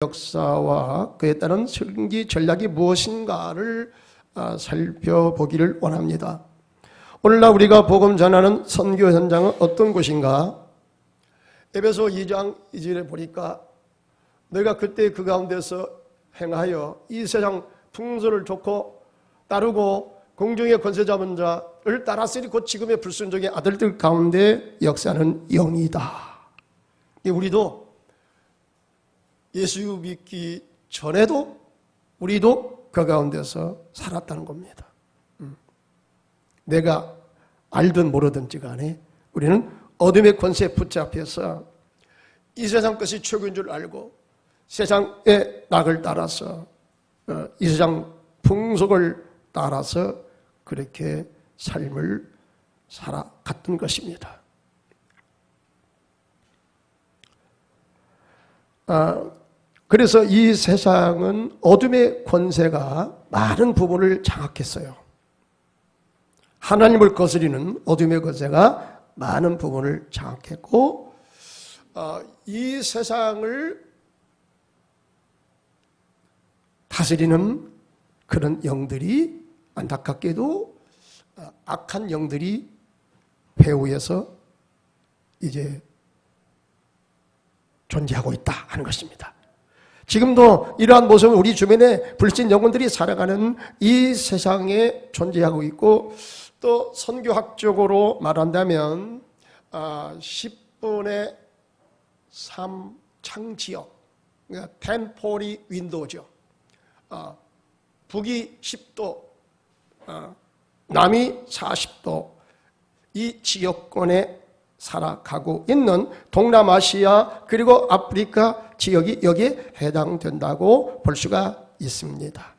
역사와 그에 따른 승기 전략이 무엇인가를 살펴보기를 원합니다. 오늘날 우리가 복음 전하는 선교 현장은 어떤 곳인가? 에베소 2장 2절에 보니까 너희가 그때 그 가운데서 행하여 이 세상 풍조를 좋고 따르고 공중의 권세 잡은 자를 따랐으니 곧 지금의 불순종의 아들들 가운데 역사하는 영이다. 우리도 예수 믿기 전에도 우리도 그 가운데서 살았다는 겁니다. 내가 알든 모르든지 간에 우리는 어둠의 권세에 붙잡혀서 이 세상 것이 최고인 줄 알고 세상의 낙을 따라서 이 세상 풍속을 따라서 그렇게 삶을 살아갔던 것입니다. 그래서 이 세상은 어둠의 권세가 많은 부분을 장악했어요. 하나님을 거스리는 어둠의 권세가 많은 부분을 장악했고 이 세상을 다스리는 그런 영들이 안타깝게도 악한 영들이 배후에서 이제 존재하고 있다 하는 것입니다. 지금도 이러한 모습은 우리 주변에 불신 영혼들이 살아가는 이 세상에 존재하고 있고 또 선교학적으로 말한다면 10분의 3 창지역, 그러니까 템포리 윈도우죠. 북이 10도, 남이 40도 이 지역권에 살아가고 있는 동남아시아 그리고 아프리카 지역이 여기에 해당된다고 볼 수가 있습니다.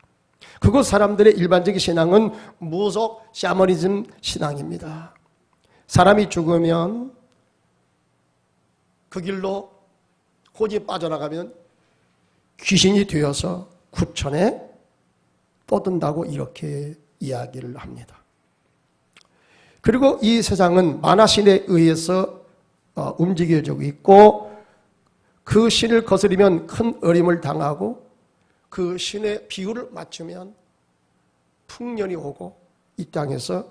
그곳 사람들의 일반적인 신앙은 무속 샤머니즘 신앙입니다. 사람이 죽으면 그 길로 혼이 빠져나가면 귀신이 되어서 구천에 떠든다고 이렇게 이야기를 합니다. 그리고 이 세상은 만화신에 의해서 움직여지고 있고 그 신을 거스르면 큰 어림을 당하고 그 신의 비율을 맞추면 풍년이 오고 이 땅에서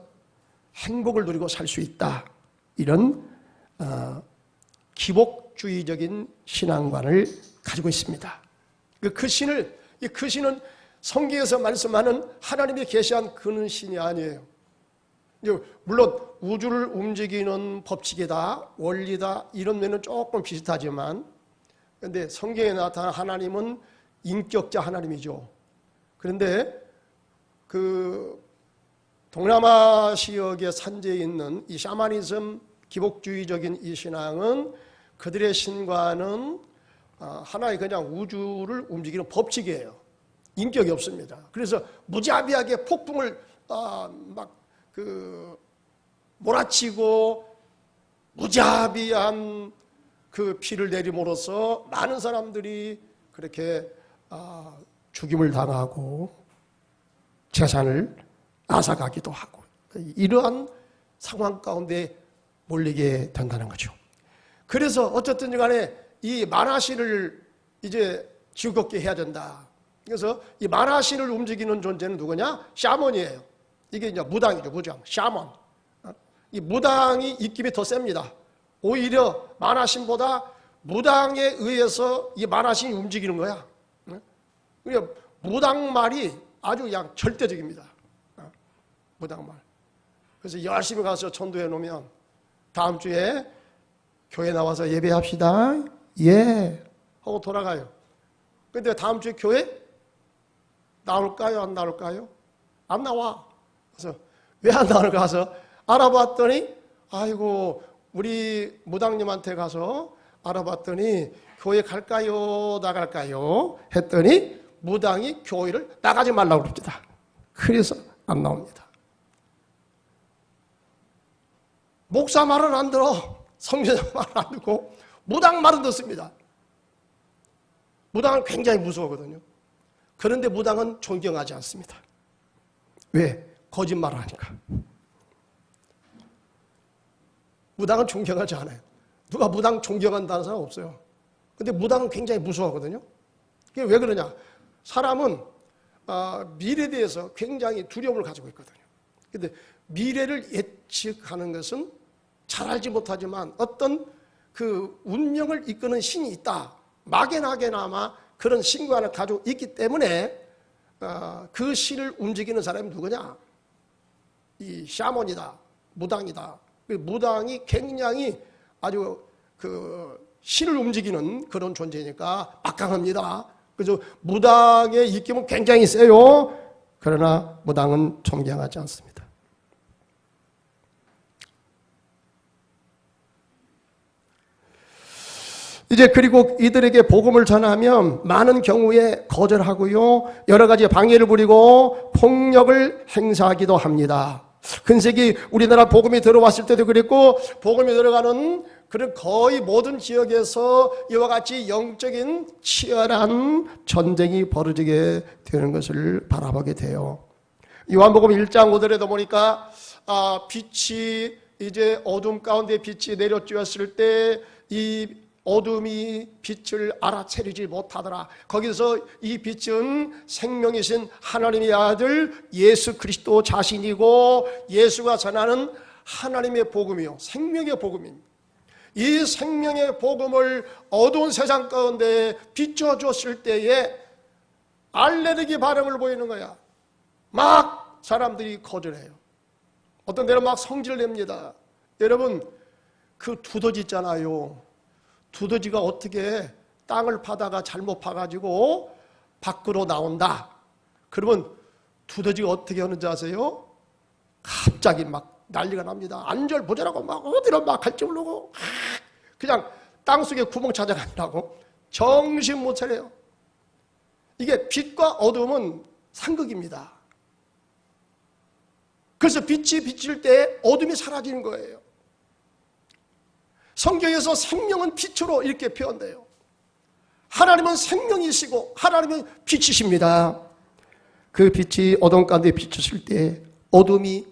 행복을 누리고 살 수 있다. 이런 기복주의적인 신앙관을 가지고 있습니다. 그 신은 성경에서 말씀하는 하나님이 계시한 그런 신이 아니에요. 물론 우주를 움직이는 법칙이다, 원리다 이런 면은 조금 비슷하지만 그런데 성경에 나타난 하나님은 인격자 하나님이죠. 그런데 그 동남아 지역의 산지에 있는 이 샤머니즘 기복주의적인 이 신앙은 그들의 신과는 하나의 그냥 우주를 움직이는 법칙이에요. 인격이 없습니다. 그래서 무자비하게 폭풍을 몰아치고 무자비한 그 피를 내림으로써 많은 사람들이 그렇게 죽임을 당하고 재산을 앗아가기도 하고 이러한 상황 가운데 몰리게 된다는 거죠. 그래서 어쨌든 간에 이 만화신을 이제 즐겁게 해야 된다. 그래서 이 만화신을 움직이는 존재는 누구냐? 샤먼이에요. 이게 이제 무당이죠, 무당, 샤먼. 이 무당이 입김이 더 셉니다. 오히려 만화신보다 무당에 의해서 이 만화신이 움직이는 거야. 그러니까 무당말이 아주 그냥 절대적입니다. 무당말. 그래서 열심히 가서 전도해 놓으면 다음 주에 교회 나와서 예배합시다. 예. 하고 돌아가요. 근데 다음 주에 교회 나올까요? 안 나올까요? 안 나와. 그래서 왜 안 나올까 가서 알아봤더니 아이고 우리 무당님한테 가서 알아봤더니 교회 갈까요? 나갈까요? 했더니 무당이 교회를 나가지 말라고 그럽니다. 그래서 안 나옵니다. 목사 말은 안 들어. 성전자 말은 안 듣고 무당 말은 듣습니다. 무당은 굉장히 무서워하거든요. 그런데 무당은 존경하지 않습니다. 왜? 거짓말을 하니까. 무당은 존경하지 않아요. 누가 무당 존경한다는 사람 없어요. 근데 무당은 굉장히 무서워하거든요. 그게 왜 그러냐? 사람은 미래에 대해서 굉장히 두려움을 가지고 있거든요. 그런데 미래를 예측하는 것은 잘 알지 못하지만 어떤 그 운명을 이끄는 신이 있다. 막연하게나마 그런 신관을 가지고 있기 때문에 그 신을 움직이는 사람이 누구냐? 이 샤먼이다. 무당이다. 무당이 굉장히 아주 그 신을 움직이는 그런 존재니까 막강합니다. 그래서 무당의 입김은 굉장히 세요. 그러나 무당은 존경하지 않습니다. 이제 그리고 이들에게 복음을 전하면 많은 경우에 거절하고요. 여러 가지 방해를 부리고 폭력을 행사하기도 합니다. 근세기 우리나라 복음이 들어왔을 때도 그랬고 복음이 들어가는 그런 거의 모든 지역에서 이와 같이 영적인 치열한 전쟁이 벌어지게 되는 것을 바라보게 돼요. 요한복음 1장 5절에도 보니까 빛이 이제 어둠 가운데 빛이 내려쬐었을 때 이 어둠이 빛을 알아채리지 못하더라. 거기서 이 빛은 생명이신 하나님의 아들 예수 그리스도 자신이고 예수가 전하는 하나님의 복음이요 생명의 복음입니다. 이 생명의 복음을 어두운 세상 가운데 비춰줬을 때에 알레르기 반응을 보이는 거야. 막 사람들이 거절해요. 어떤 데는 막 성질 냅니다. 여러분 그 두더지 있잖아요. 두더지가 어떻게 땅을 파다가 잘못 파가지고 밖으로 나온다. 그러면 두더지가 어떻게 하는지 아세요? 갑자기 막 난리가 납니다. 안절부절하고 막 어디로 막 갈지 모르고 그냥 땅속에 구멍 찾아간다고 정신 못 차려요. 이게 빛과 어둠은 상극입니다. 그래서 빛이 비칠 때 어둠이 사라지는 거예요. 성경에서 생명은 빛으로 이렇게 표현돼요. 하나님은 생명이시고 하나님은 빛이십니다. 그 빛이 어둠 가운데 비쳤을 때 어둠이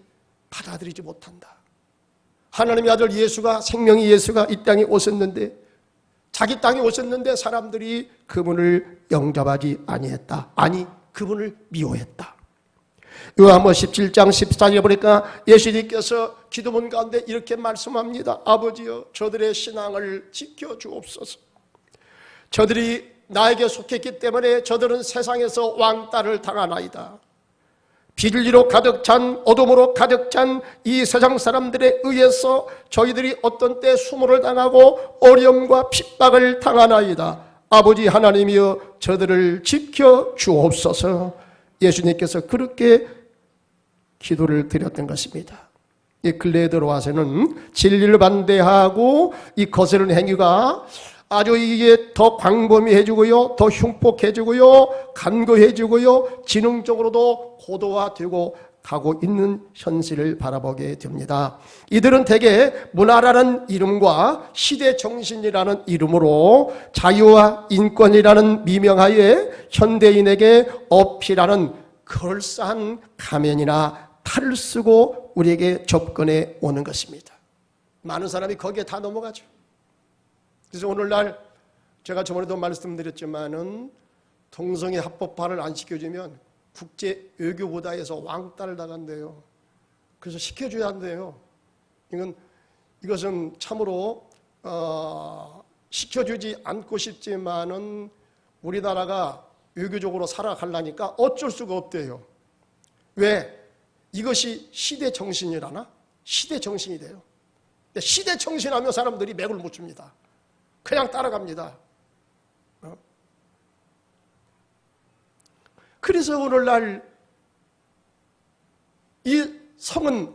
받아들이지 못한다. 하나님의 아들 예수가 생명의 예수가 이 땅에 오셨는데 자기 땅에 오셨는데 사람들이 그분을 영접하지 아니했다. 아니 그분을 미워했다. 요한복음 17장 14절에 보니까 예수님께서 기도문 가운데 이렇게 말씀합니다. 아버지여 저들의 신앙을 지켜주옵소서. 저들이 나에게 속했기 때문에 저들은 세상에서 왕따를 당하나이다. 비둘기로 가득 찬 어둠으로 가득 찬 이 세상 사람들에 의해서 저희들이 어떤 때 수모를 당하고 어려움과 핍박을 당하나이다. 아버지 하나님이여 저들을 지켜주옵소서. 예수님께서 그렇게 기도를 드렸던 것입니다. 이 근래에 들어와서는 진리를 반대하고 이 거스르는 행위가 아주 이게 더 광범위해지고요, 더 흉폭해지고요, 간거해지고요, 지능적으로도 고도화되고 가고 있는 현실을 바라보게 됩니다. 이들은 대개 문화라는 이름과 시대정신이라는 이름으로 자유와 인권이라는 미명하에 현대인에게 어필하는 그럴싸한 가면이나 탈을 쓰고 우리에게 접근해 오는 것입니다. 많은 사람이 거기에 다 넘어가죠. 그래서 오늘날 제가 저번에도 말씀드렸지만은 동성애 합법화를 안 시켜주면 국제 외교부다에서 왕따를 당한대요. 그래서 시켜줘야 한대요. 이것은 참으로 시켜주지 않고 싶지만은 우리나라가 외교적으로 살아가려니까 어쩔 수가 없대요. 왜? 이것이 시대 정신이라나? 시대 정신이 돼요. 시대 정신하면 사람들이 맥을 못 줍니다. 그냥 따라갑니다. 그래서 오늘날 이 성은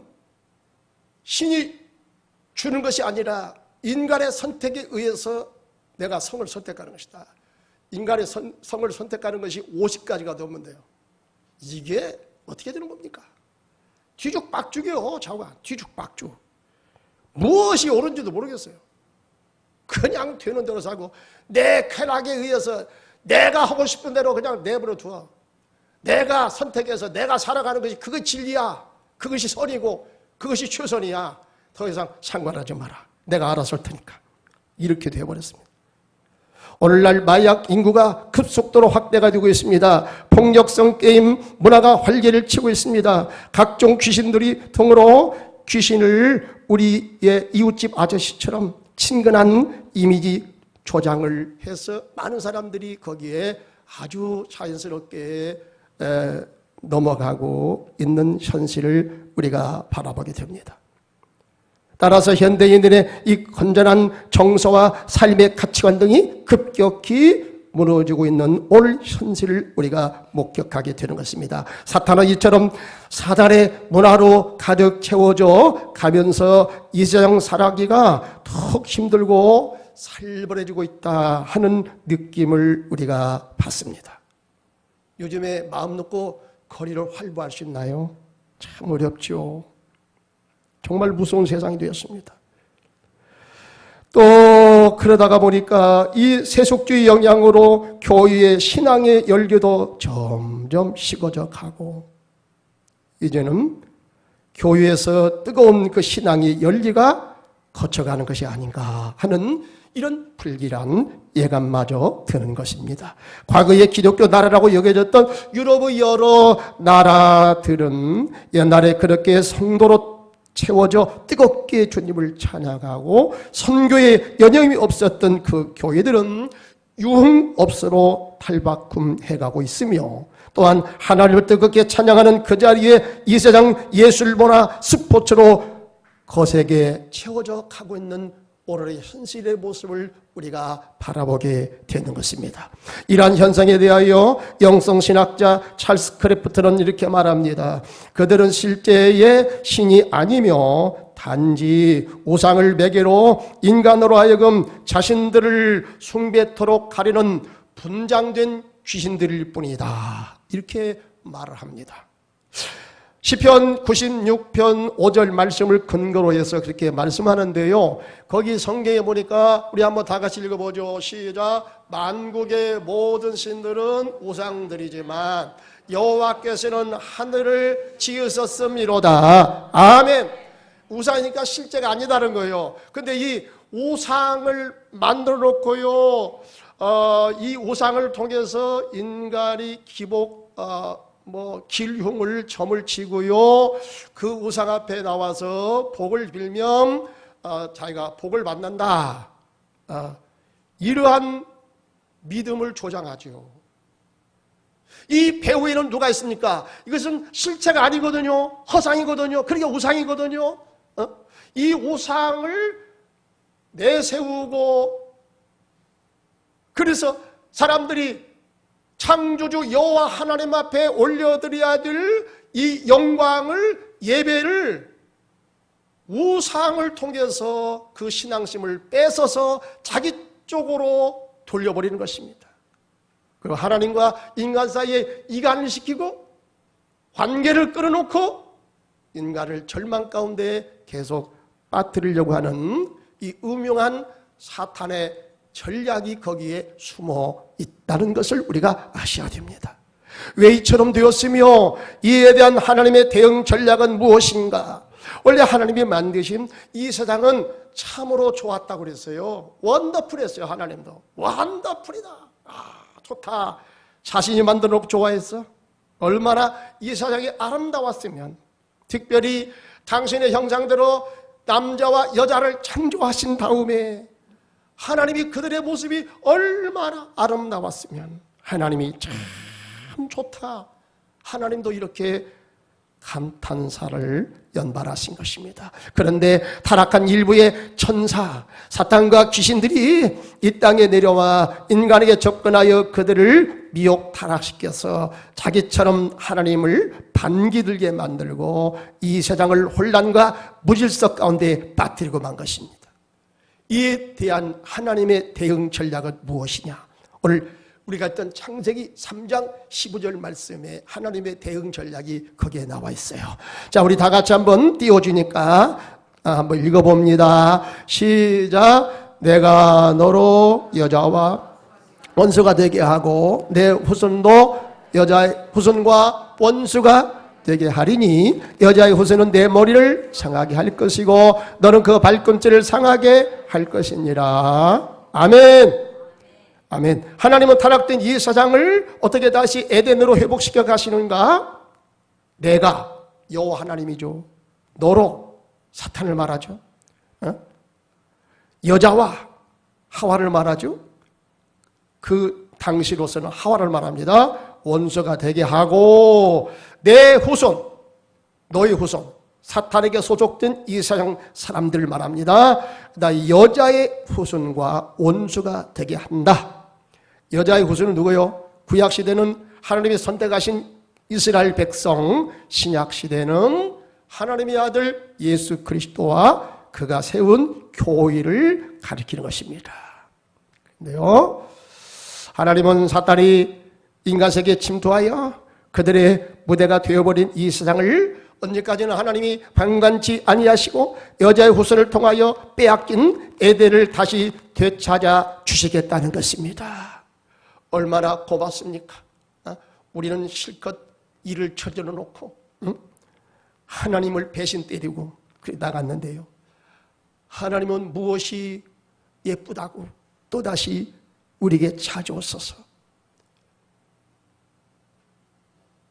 신이 주는 것이 아니라 인간의 선택에 의해서 내가 성을 선택하는 것이다. 인간의 성을 선택하는 것이 50가지가 넘으면 돼요. 이게 어떻게 되는 겁니까? 뒤죽박죽이요. 좌우가 뒤죽박죽. 무엇이 옳은지도 모르겠어요. 그냥 되는 대로 살고 내 쾌락에 의해서 내가 하고 싶은 대로 그냥 내버려 두어. 내가 선택해서 내가 살아가는 것이 그것이 진리야. 그것이 선이고 그것이 최선이야. 더 이상 상관하지 마라. 내가 알아서 할 테니까. 이렇게 되어버렸습니다. 오늘날 마약 인구가 급속도로 확대가 되고 있습니다. 폭력성 게임 문화가 활개를 치고 있습니다. 각종 귀신들이 통으로 귀신을 우리의 이웃집 아저씨처럼 친근한 이미지 조장을 해서 많은 사람들이 거기에 아주 자연스럽게 넘어가고 있는 현실을 우리가 바라보게 됩니다. 따라서 현대인들의 이 건전한 정서와 삶의 가치관 등이 급격히 무너지고 있는 오늘 현실을 우리가 목격하게 되는 것입니다. 사탄은 이처럼 사단의 문화로 가득 채워져 가면서 이 세상 살아가기가 더욱 힘들고 살벌해지고 있다 하는 느낌을 우리가 받습니다. 요즘에 마음 놓고 거리를 활보할 수 있나요? 참 어렵죠. 정말 무서운 세상이 되었습니다. 또 그러다가 보니까 이 세속주의 영향으로 교회의 신앙의 열기도 점점 식어져 가고 이제는 교회에서 뜨거운 그 신앙의 열기가 거쳐가는 것이 아닌가 하는 이런 불길한 예감마저 드는 것입니다. 과거의 기독교 나라라고 여겨졌던 유럽의 여러 나라들은 옛날에 그렇게 성도로 채워져 뜨겁게 주님을 찬양하고 선교에 여념이 없었던 그 교회들은 유흥업소로 탈바꿈해가고 있으며 또한 하나님을 뜨겁게 찬양하는 그 자리에 이 세상 예술문화 스포츠로 거세게 채워져 가고 있는 오늘의 현실의 모습을 우리가 바라보게 되는 것입니다. 이러한 현상에 대하여 영성신학자 찰스 크래프트는 이렇게 말합니다. 그들은 실제의 신이 아니며 단지 우상을 매개로 인간으로 하여금 자신들을 숭배토록 하려는 분장된 귀신들일 뿐이다. 이렇게 말을 합니다. 시편 96편 5절 말씀을 근거로 해서 그렇게 말씀하는데요. 거기 성경에 보니까 우리 한번 다 같이 읽어보죠. 시작. 만국의 모든 신들은 우상들이지만 여호와께서는 하늘을 지으셨음이로다. 아멘. 우상이니까 실제가 아니다는 거예요. 근데 이 우상을 만들어 놓고요. 이 우상을 통해서 인간이 길흉을 점을 치고요. 그 우상 앞에 나와서 복을 빌면 자기가 복을 받는다. 이러한 믿음을 조장하죠. 이 배후에는 누가 있습니까? 이것은 실체가 아니거든요. 허상이거든요. 그러니까 우상이거든요. 이 우상을 내세우고 그래서 사람들이 창조주 여호와 하나님 앞에 올려드려야 될 이 영광을 예배를 우상을 통해서 그 신앙심을 뺏어서 자기 쪽으로 돌려버리는 것입니다. 그리고 하나님과 인간 사이에 이간을 시키고 관계를 끊어놓고 인간을 절망 가운데 계속 빠뜨리려고 하는 이 음흉한 사탄의 전략이 거기에 숨어 있다는 것을 우리가 아셔야 됩니다. 왜 이처럼 되었으며 이에 대한 하나님의 대응 전략은 무엇인가? 원래 하나님이 만드신 이 세상은 참으로 좋았다고 그랬어요. 원더풀했어요. 하나님도 원더풀이다. 좋다. 자신이 만들어 놓고 좋아했어. 얼마나 이 세상이 아름다웠으면. 특별히 당신의 형상대로 남자와 여자를 창조하신 다음에 하나님이 그들의 모습이 얼마나 아름다웠으면 하나님이 참 좋다. 하나님도 이렇게 감탄사를 연발하신 것입니다. 그런데 타락한 일부의 천사, 사탄과 귀신들이 이 땅에 내려와 인간에게 접근하여 그들을 미혹 타락시켜서 자기처럼 하나님을 반기들게 만들고 이 세상을 혼란과 무질서 가운데 빠뜨리고 만 것입니다. 이에 대한 하나님의 대응 전략은 무엇이냐? 오늘 우리가 했던 창세기 3장 15절 말씀에 하나님의 대응 전략이 거기에 나와 있어요. 자, 우리 다 같이 한번 띄워주니까 한번 읽어봅니다. 시작. 내가 너로 여자와 원수가 되게 하고 내 후손도 여자의 후손과 원수가 되게 하리니 여자의 후손은 내 머리를 상하게 할 것이고 너는 그 발꿈치를 상하게 할 것이니라. 아멘. 아멘. 하나님은 타락된 이 세상을 어떻게 다시 에덴으로 회복시켜 가시는가? 내가 여호와 하나님이죠. 너로 사탄을 말하죠. 여자와 하와를 말하죠. 그 당시로서는 하와를 말합니다. 원수가 되게 하고 내 후손, 너의 후손, 사탄에게 소속된 이 세상 사람들을 말합니다. 나 여자의 후손과 원수가 되게 한다. 여자의 후손은 누구요? 구약시대는 하나님이 선택하신 이스라엘 백성, 신약시대는 하나님의 아들 예수 그리스도와 그가 세운 교회를 가리키는 것입니다. 그런데요, 하나님은 사탄이 인간 세계에 침투하여 그들의 무대가 되어버린 이 세상을 언제까지는 하나님이 방관치 아니하시고 여자의 후손을 통하여 빼앗긴 에덴을 다시 되찾아 주시겠다는 것입니다. 얼마나 고맙습니까? 우리는 실컷 일을 저질러 놓고 하나님을 배신 때리고 그래 나갔는데요, 하나님은 무엇이 예쁘다고 또다시 우리에게 찾아오소서.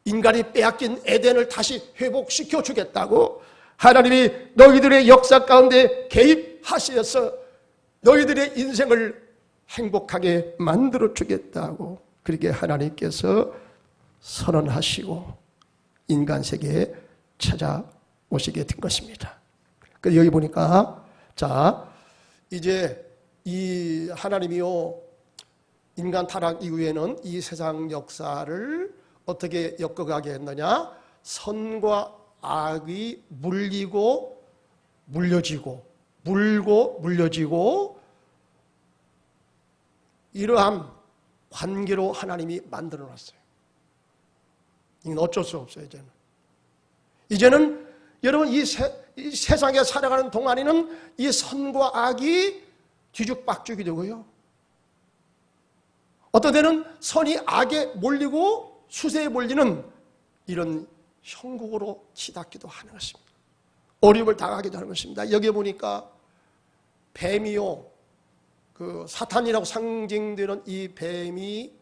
인간이 빼앗긴 에덴을 다시 회복시켜 주겠다고 하나님이 너희들의 역사 가운데 개입하셔서 너희들의 인생을 행복하게 만들어 주겠다고 그렇게 하나님께서 선언하시고 인간 세계에 찾아오시게 된 것입니다. 그래서 여기 보니까 자, 이제 이 하나님이요, 인간 타락 이후에는 이 세상 역사를 어떻게 엮어가게 했느냐? 선과 악이 물리고 물려지고 물고 물려지고 이러한 관계로 하나님이 만들어 놨어요. 이건 어쩔 수 없어요. 이제는 여러분 이 세상에 살아가는 동안에는 이 선과 악이 뒤죽박죽이 되고요, 어떤 때는 선이 악에 몰리고 수세에 몰리는 이런 형국으로 치닫기도 하는 것입니다. 어려움을 당하기도 하는 것입니다. 여기 보니까 뱀이요, 그 사탄이라고 상징되는 이 뱀이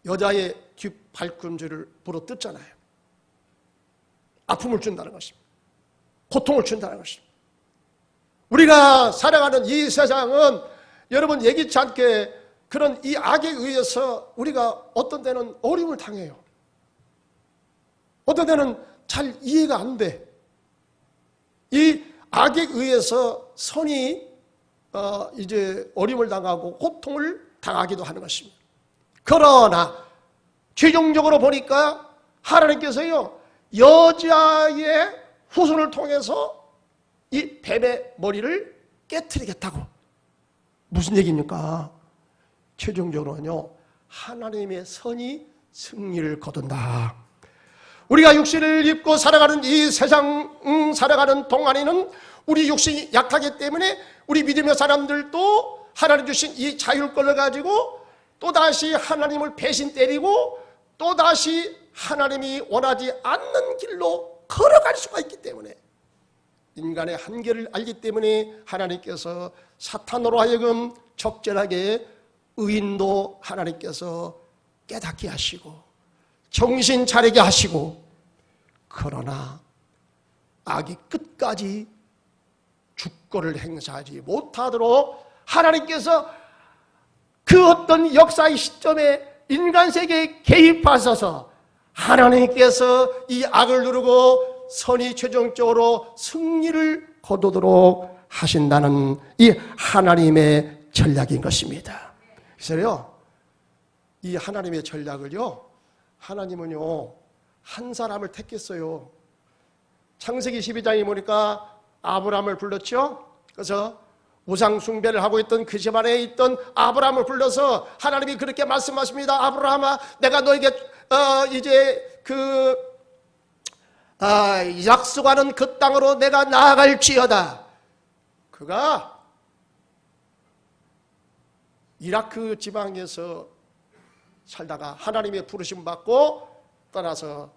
여자의 뒷발꿈치를 부러뜨잖아요. 아픔을 준다는 것입니다. 고통을 준다는 것입니다. 우리가 살아가는 이 세상은 여러분 예기치 않게 그런 이 악에 의해서 우리가 어떤 때는 어려움을 당해요. 어떤 때는 잘 이해가 안 돼. 이 악에 의해서 선이 이제 어려움을 당하고 고통을 당하기도 하는 것입니다. 그러나 최종적으로 보니까 하나님께서요, 여자의 후손을 통해서 이 뱀의 머리를 깨트리겠다고. 무슨 얘기입니까? 최종적으로는요, 하나님의 선이 승리를 거둔다. 우리가 육신을 입고 살아가는 이 세상 살아가는 동안에는 우리 육신이 약하기 때문에 우리 믿음의 사람들도 하나님 주신 이 자율권을 가지고 또다시 하나님을 배신 때리고 또다시 하나님이 원하지 않는 길로 걸어갈 수가 있기 때문에, 인간의 한계를 알기 때문에 하나님께서 사탄으로 하여금 적절하게 의인도 하나님께서 깨닫게 하시고 정신 차리게 하시고, 그러나 악이 끝까지 주권을 행사하지 못하도록 하나님께서 그 어떤 역사의 시점에 인간 세계에 개입하셔서 하나님께서 이 악을 누르고 선이 최종적으로 승리를 거두도록 하신다는 이 하나님의 전략인 것입니다. 그래서요, 이 하나님의 전략을요, 하나님은요 한 사람을 택했어요. 창세기 12장에 보니까 아브라함을 불렀죠. 그래서 우상 숭배를 하고 있던 그 집안에 있던 아브라함을 불러서 하나님이 그렇게 말씀하십니다. 아브라함아, 내가 너에게 이제 그 약속하는 그 땅으로 내가 나아갈지어다. 그가 이라크 지방에서 살다가 하나님의 부르심 받고 떠나서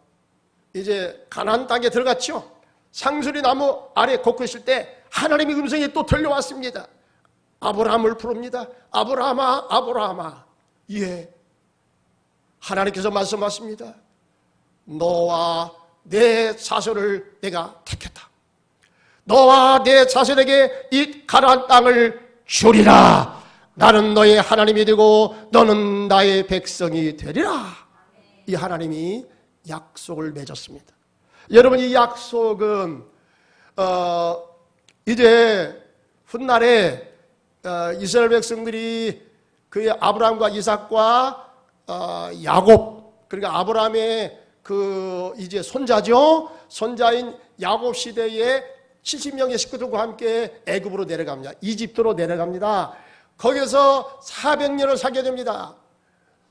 이제 가나안 땅에 들어갔죠. 상수리 나무 아래 걷고 있을 때 하나님의 음성이 또 들려왔습니다. 아브라함을 부릅니다. 아브라함아, 아브라함아. 예, 하나님께서 말씀하십니다. 너와 내 자손을 내가 택했다. 너와 내 자손에게 이 가나안 땅을 주리라. 나는 너의 하나님이 되고 너는 나의 백성이 되리라. 이 하나님이 약속을 맺었습니다. 여러분, 이 약속은 이제 훗날에 이스라엘 백성들이 그 아브라함과 이삭과 야곱, 그러니까 아브라함의 그 이제 손자죠. 손자인 야곱 시대에 70명의 식구들과 함께 애굽으로 내려갑니다. 이집트로 내려갑니다. 거기서 400년을 살게 됩니다.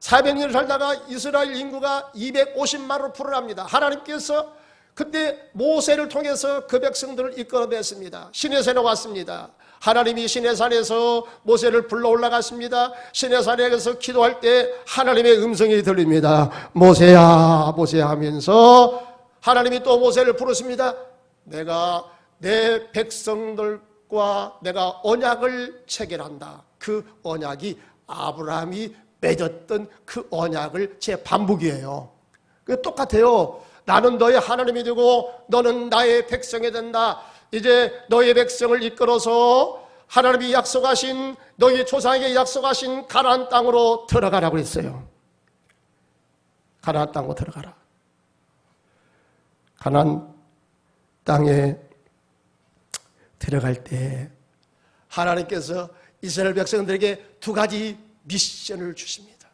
400년을 살다가 이스라엘 인구가 250만으로 불어납니다. 하나님께서 그때 모세를 통해서 그 백성들을 이끌어냈습니다. 시내산에 왔습니다. 하나님이 시내산에서 모세를 불러 올라갔습니다. 시내산에서 기도할 때 하나님의 음성이 들립니다. 모세야, 모세야 하면서 하나님이 또 모세를 부르십니다. 내가 내 백성들과 내가 언약을 체결한다. 그 언약이 아브라함이 맺었던 그 언약을 재반복이에요. 똑같아요. 나는 너의 하나님이 되고 너는 나의 백성이 된다. 이제 너의 백성을 이끌어서 하나님이 약속하신, 너희 조상에게 약속하신 가나안 땅으로 들어가라고 했어요. 가나안 땅으로 들어가라. 가나안 땅에 들어갈 때 하나님께서 이스라엘 백성들에게 두 가지 미션을 주십니다.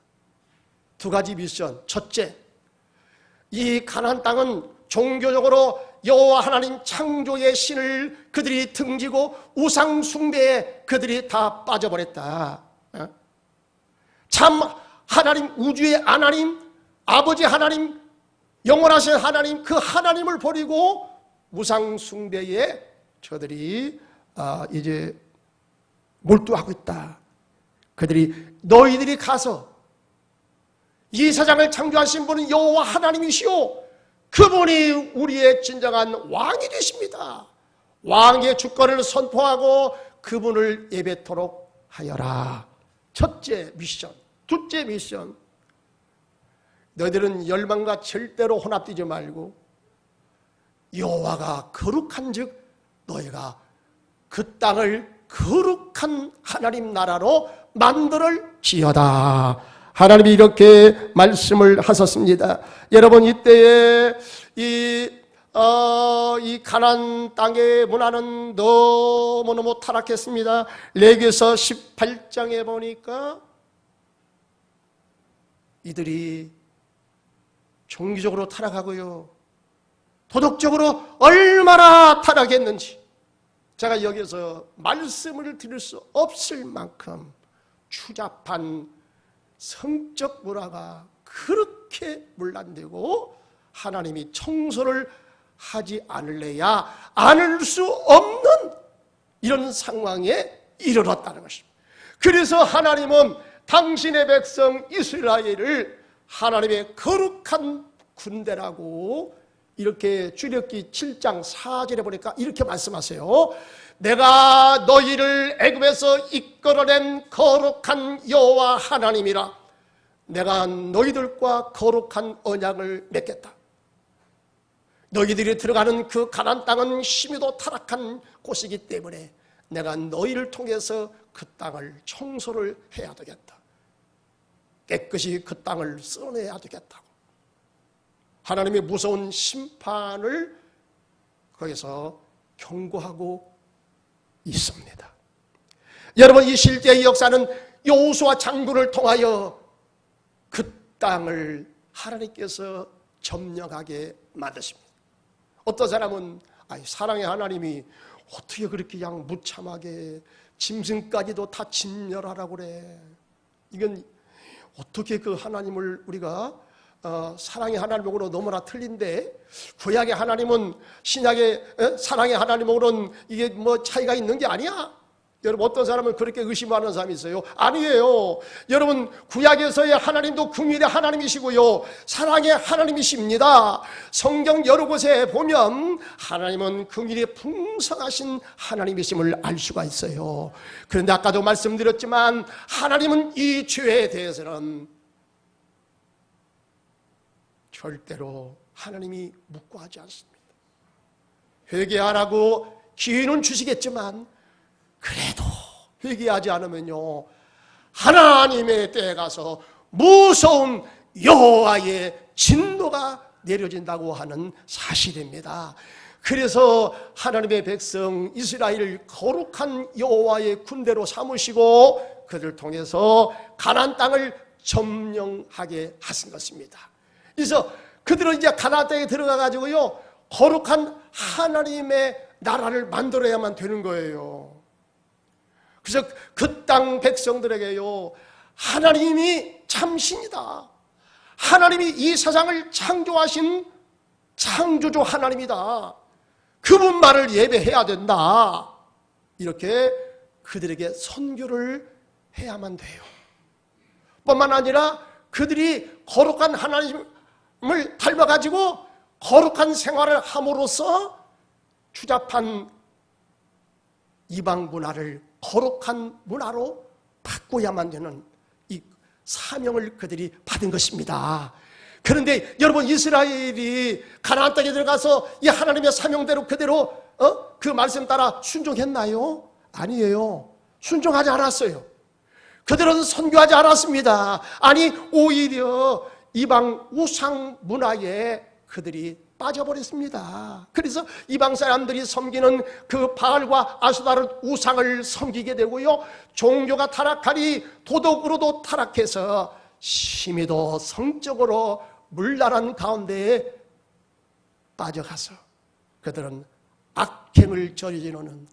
두 가지 미션. 첫째, 이 가나안 땅은 종교적으로 여호와 하나님 창조의 신을 그들이 등지고 우상 숭배에 그들이 다 빠져버렸다. 참 하나님, 우주의 하나님, 아버지 하나님, 영원하신 하나님, 그 하나님을 버리고 우상 숭배에 저들이 이제 몰두하고 있다. 그들이 너희들이 가서 이 세상을 창조하신 분은 여호와 하나님이시오. 그분이 우리의 진정한 왕이 되십니다. 왕의 주권을 선포하고 그분을 예배토록 하여라. 첫째 미션. 둘째 미션, 너희들은 열방과 절대로 혼합되지 말고 여호와가 거룩한즉 너희가 그 땅을 거룩한 하나님 나라로 만들을지어다. 하나님이 이렇게 말씀을 하셨습니다. 여러분, 이때에 이 가나안 땅의 문화는 너무너무 타락했습니다. 레위기서 18장에 보니까 이들이 종교적으로 타락하고요, 도덕적으로 얼마나 타락했는지 제가 여기서 말씀을 드릴 수 없을 만큼 추잡한 성적 문화가 그렇게 문란되고 하나님이 청소를 하지 않을래야 않을 수 없는 이런 상황에 이르렀다는 것입니다. 그래서 하나님은 당신의 백성 이스라엘을 하나님의 거룩한 군대라고 이렇게 출애굽기 7장 4절에 보니까 이렇게 말씀하세요. 내가 너희를 애굽에서 이끌어낸 거룩한 여호와 하나님이라. 내가 너희들과 거룩한 언약을 맺겠다. 너희들이 들어가는 그 가나안 땅은 심히도 타락한 곳이기 때문에 내가 너희를 통해서 그 땅을 청소를 해야 되겠다. 깨끗이 그 땅을 써내야 되겠다고 하나님의 무서운 심판을 거기서 경고하고 있습니다. 여러분, 이 실제의 역사는 여호수아 장군을 통하여 그 땅을 하나님께서 점령하게 만드십니다. 어떤 사람은 사랑의 하나님이 어떻게 그렇게 그냥 무참하게 짐승까지도 다 진멸하라고 그래. 이건 어떻게 그 하나님을 우리가 사랑의 하나님으로 너무나 틀린데, 구약의 하나님은 신약의 사랑의 하나님으로는 이게 뭐 차이가 있는 게 아니야. 여러분, 어떤 사람은 그렇게 의심하는 사람이 있어요. 아니에요. 여러분, 구약에서의 하나님도 긍휼의 하나님이시고요, 사랑의 하나님이십니다. 성경 여러 곳에 보면 하나님은 긍휼이 풍성하신 하나님이심을 알 수가 있어요. 그런데 아까도 말씀드렸지만 하나님은 이 죄에 대해서는 절대로 하나님이 묵고하지 않습니다. 회개하라고 기회는 주시겠지만 그래도 회개하지 않으면요, 하나님의 때에 가서 무서운 여호와의 진노가 내려진다고 하는 사실입니다. 그래서 하나님의 백성 이스라엘을 거룩한 여호와의 군대로 삼으시고 그들을 통해서 가나안 땅을 점령하게 하신 것입니다. 그래서 그들은 이제 가나안 땅에 들어가 가지고요, 거룩한 하나님의 나라를 만들어야만 되는 거예요. 그래서 그 땅 백성들에게요, 하나님이 참신이다, 하나님이 이 세상을 창조하신 창조주 하나님이다, 그분만을 예배해야 된다, 이렇게 그들에게 선교를 해야만 돼요. 뿐만 아니라 그들이 거룩한 하나님을 닮아가지고 거룩한 생활을 함으로써 추잡한 이방 문화를 거룩한 문화로 바꿔야만 되는 이 사명을 그들이 받은 것입니다. 그런데 여러분, 이스라엘이 가나안 땅에 들어가서 이 하나님의 사명대로 그대로 그 말씀 따라 순종했나요? 아니에요. 순종하지 않았어요. 그들은 선교하지 않았습니다. 아니, 오히려 이방 우상 문화에 그들이 빠져버렸습니다. 그래서 이방 사람들이 섬기는 그 바알과 아스타롯 우상을 섬기게 되고요, 종교가 타락하니 도덕으로도 타락해서 심히도 성적으로 물나란 가운데에 빠져가서 그들은 악행을 저지르는,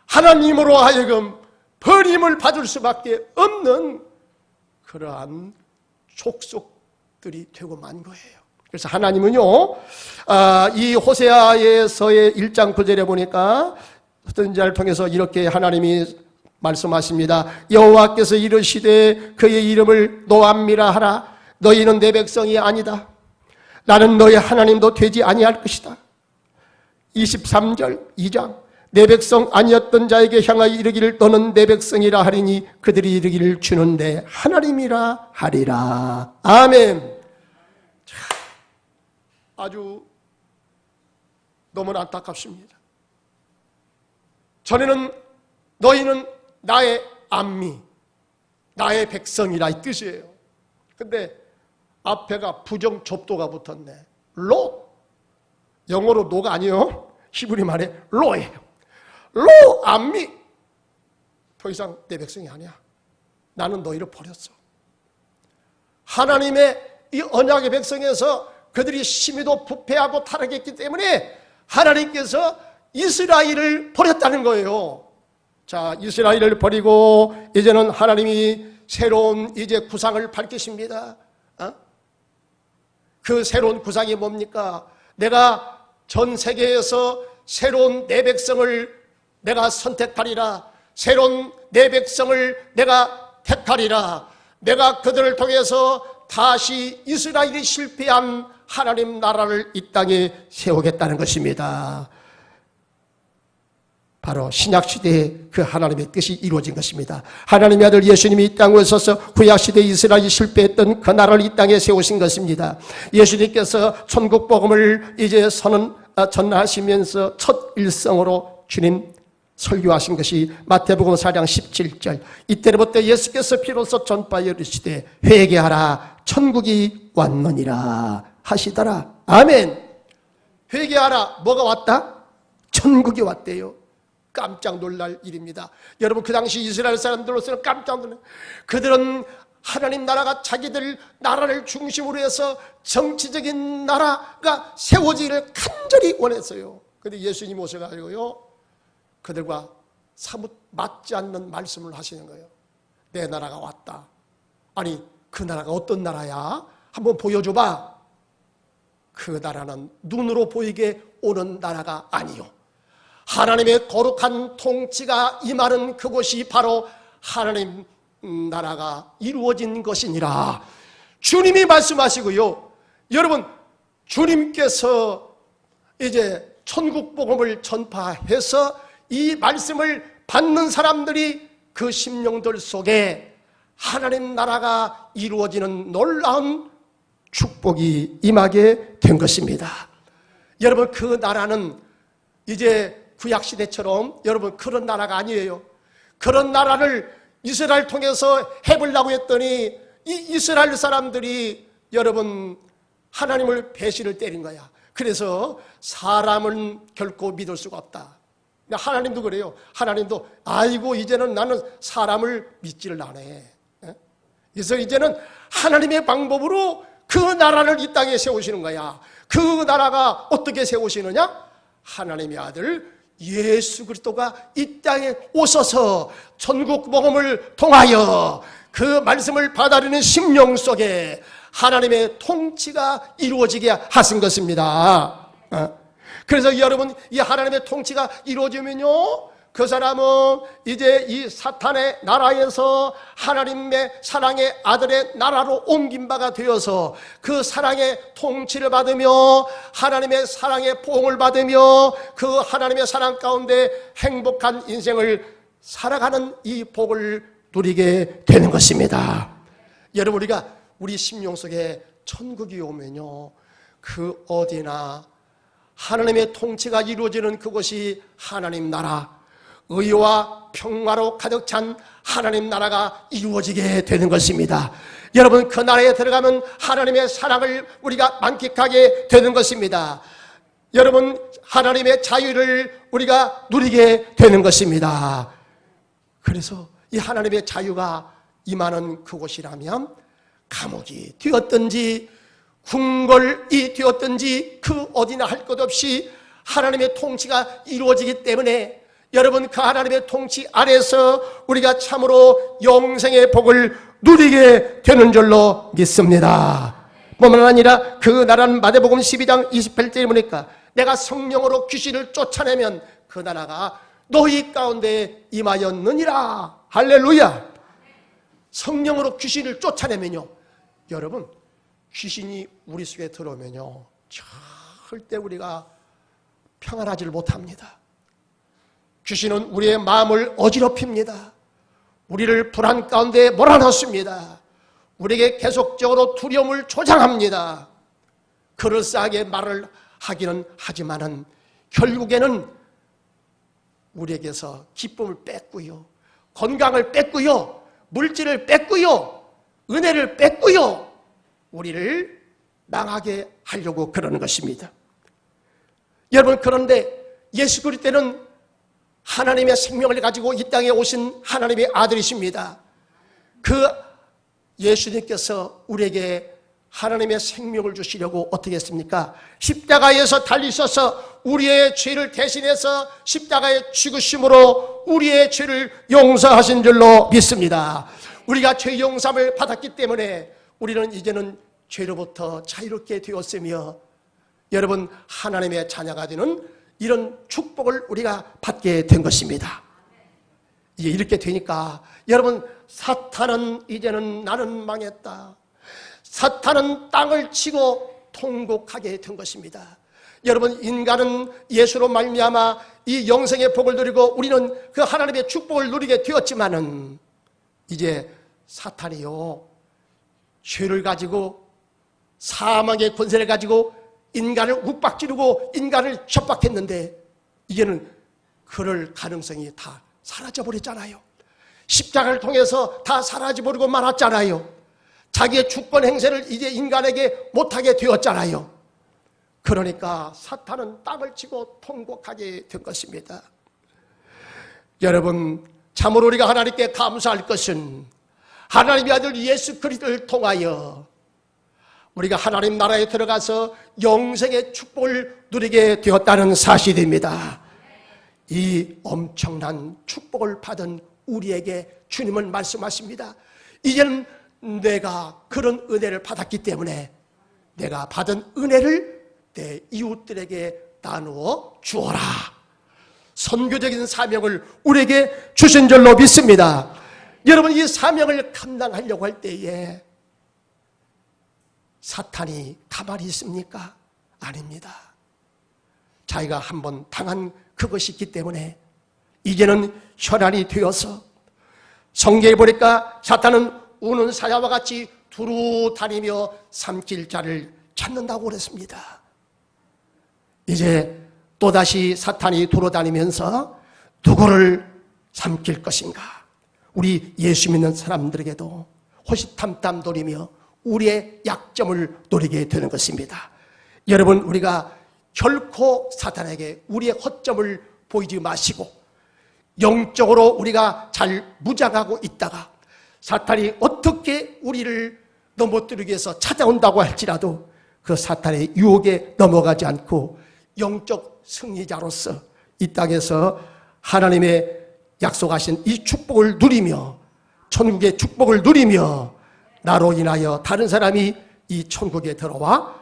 하나님으로 하여금 버림을 받을 수밖에 없는 그러한 족속들이 되고 만 거예요. 그래서 하나님은요, 이 호세아에서의 1장 9절에 보니까 선지자를 통해서 이렇게 하나님이 말씀하십니다. 여호와께서 이르시되 그의 이름을 노암미라 하라. 너희는 내 백성이 아니다. 나는 너희 하나님도 되지 아니할 것이다. 23절 2장 내 백성 아니었던 자에게 향하여 이르기를 너는 내 백성이라 하리니 그들이 이르기를 주는 내 하나님이라 하리라. 아멘. 아주 너무나 안타깝습니다. 전에는 너희는 나의 암미, 나의 백성이라 이 뜻이에요. 근데 앞에가 부정 접도가 붙었네. 로, 영어로 노가 아니에요. 히브리 말에 로예요. 로, 암미. 더 이상 내 백성이 아니야. 나는 너희를 버렸어. 하나님의 이 언약의 백성에서 그들이 심히도 부패하고 타락했기 때문에 하나님께서 이스라엘을 버렸다는 거예요. 자, 이스라엘을 버리고 이제는 하나님이 새로운 이제 구상을 밝히십니다. 그 새로운 구상이 뭡니까? 내가 전 세계에서 새로운 내 백성을 내가 선택하리라. 새로운 내 백성을 내가 택하리라. 내가 그들을 통해서 다시 이스라엘이 실패한 하나님 나라를 이 땅에 세우겠다는 것입니다. 바로 신약시대에 그 하나님의 뜻이 이루어진 것입니다. 하나님의 아들 예수님이 이 땅에 오셔서 구약시대 이스라엘이 실패했던 그 나라를 이 땅에 세우신 것입니다. 예수님께서 천국복음을 이제 전하시면서 첫 일성으로 주님 설교하신 것이 마태복음 4장 17절 이때로부터 예수께서 비로소 전파하여 이르시되 회개하라 천국이 왔느니라 하시더라. 아멘. 회개하라. 뭐가 왔다? 천국이 왔대요. 깜짝 놀랄 일입니다. 여러분, 그 당시 이스라엘 사람들로서는 깜짝 놀라요. 그들은 하나님 나라가 자기들 나라를 중심으로 해서 정치적인 나라가 세워지기를 간절히 원했어요. 그런데 예수님 오셔가지고요, 그들과 사뭇 맞지 않는 말씀을 하시는 거예요. 내 나라가 왔다. 아니, 그 나라가 어떤 나라야? 한번 보여줘봐. 그 나라는 눈으로 보이게 오는 나라가 아니요, 하나님의 거룩한 통치가 임하는 그곳이 바로 하나님 나라가 이루어진 것이니라. 주님이 말씀하시고요. 여러분, 주님께서 이제 천국 복음을 전파해서 이 말씀을 받는 사람들이 그 심령들 속에 하나님 나라가 이루어지는 놀라운 축복이 임하게 된 것입니다. 여러분, 그 나라는 이제 구약시대처럼 여러분 그런 나라가 아니에요. 그런 나라를 이스라엘 통해서 해보려고 했더니 이 이스라엘 사람들이 여러분 하나님을 배신을 때린 거야. 그래서 사람은 결코 믿을 수가 없다. 하나님도 그래요. 하나님도 아이고 이제는 나는 사람을 믿지를 않아. 그래서 이제는 하나님의 방법으로 그 나라를 이 땅에 세우시는 거야. 그 나라가 어떻게 세우시느냐? 하나님의 아들 예수 그리스도가 이 땅에 오셔서 천국 복음을 통하여 그 말씀을 받아들이는 심령 속에 하나님의 통치가 이루어지게 하신 것입니다. 그래서 여러분, 이 하나님의 통치가 이루어지면요, 그 사람은 이제 이 사탄의 나라에서 하나님의 사랑의 아들의 나라로 옮긴 바가 되어서 그 사랑의 통치를 받으며 하나님의 사랑의 보응을 받으며 그 하나님의 사랑 가운데 행복한 인생을 살아가는 이 복을 누리게 되는 것입니다. 여러분, 우리가 우리 심령 속에 천국이 오면요, 그 어디나 하나님의 통치가 이루어지는 그곳이 하나님 나라, 의와 평화로 가득 찬 하나님 나라가 이루어지게 되는 것입니다. 여러분, 그 나라에 들어가면 하나님의 사랑을 우리가 만끽하게 되는 것입니다. 여러분, 하나님의 자유를 우리가 누리게 되는 것입니다. 그래서 이 하나님의 자유가 임하는 그곳이라면 감옥이 되었든지 궁궐이 되었든지 그 어디나 할 것 없이 하나님의 통치가 이루어지기 때문에 여러분, 그 하나님의 통치 아래서 우리가 참으로 영생의 복을 누리게 되는 줄로 믿습니다. 뿐만 아니라 그 나라는 마태복음 12장 28절에 보니까 내가 성령으로 귀신을 쫓아내면 그 나라가 너희 가운데 임하였느니라. 할렐루야. 성령으로 귀신을 쫓아내면요, 여러분, 귀신이 우리 속에 들어오면요, 절대 우리가 평안하지를 못합니다. 귀신은 우리의 마음을 어지럽힙니다. 우리를 불안 가운데 몰아넣습니다. 우리에게 계속적으로 두려움을 조장합니다. 그럴싸하게 말을 하기는 하지만은 결국에는 우리에게서 기쁨을 뺏고요, 건강을 뺏고요, 물질을 뺏고요, 은혜를 뺏고요, 우리를 망하게 하려고 그러는 것입니다. 여러분, 그런데 예수 그리스도는 하나님의 생명을 가지고 이 땅에 오신 하나님의 아들이십니다. 그 예수님께서 우리에게 하나님의 생명을 주시려고 어떻게 했습니까? 십자가에서 달리셔서 우리의 죄를 대신해서 십자가에 죽으심으로 우리의 죄를 용서하신 줄로 믿습니다. 우리가 죄 용서를 받았기 때문에 우리는 이제는 죄로부터 자유롭게 되었으며 여러분, 하나님의 자녀가 되는 이런 축복을 우리가 받게 된 것입니다. 이제 이렇게 되니까 여러분, 사탄은 이제는 나는 망했다, 사탄은 땅을 치고 통곡하게 된 것입니다. 여러분, 인간은 예수로 말미암아 이 영생의 복을 누리고 우리는 그 하나님의 축복을 누리게 되었지만은 이제 사탄이요, 죄를 가지고 사망의 권세를 가지고 인간을 욱박지르고 인간을 협박했는데 이제는 그럴 가능성이 다 사라져버렸잖아요. 십자가를 통해서 다 사라져버리고 말았잖아요. 자기의 주권 행세를 이제 인간에게 못하게 되었잖아요. 그러니까 사탄은 땅을 치고 통곡하게 된 것입니다. 여러분, 참으로 우리가 하나님께 감사할 것은 하나님의 아들 예수 그리스도를 통하여 우리가 하나님 나라에 들어가서 영생의 축복을 누리게 되었다는 사실입니다. 이 엄청난 축복을 받은 우리에게 주님은 말씀하십니다. 이제는 내가 그런 은혜를 받았기 때문에 내가 받은 은혜를 내 이웃들에게 나누어 주어라. 선교적인 사명을 우리에게 주신 줄로 믿습니다. 여러분, 이 사명을 감당하려고 할 때에 사탄이 가만히 있습니까? 아닙니다. 자기가 한번 당한 그것이 있기 때문에 이제는 혈안이 되어서 성경에 보니까 사탄은 우는 사자와 같이 두루 다니며 삼킬 자를 찾는다고 그랬습니다. 이제 또다시 사탄이 돌아다니면서 누구를 삼킬 것인가? 우리 예수 믿는 사람들에게도 호시탐탐 노리며 우리의 약점을 노리게 되는 것입니다. 여러분, 우리가 결코 사탄에게 우리의 허점을 보이지 마시고 영적으로 우리가 잘 무장하고 있다가 사탄이 어떻게 우리를 넘어뜨리기 위해서 찾아온다고 할지라도 그 사탄의 유혹에 넘어가지 않고 영적 승리자로서 이 땅에서 하나님의 약속하신 이 축복을 누리며 천국의 축복을 누리며 나로 인하여 다른 사람이 이 천국에 들어와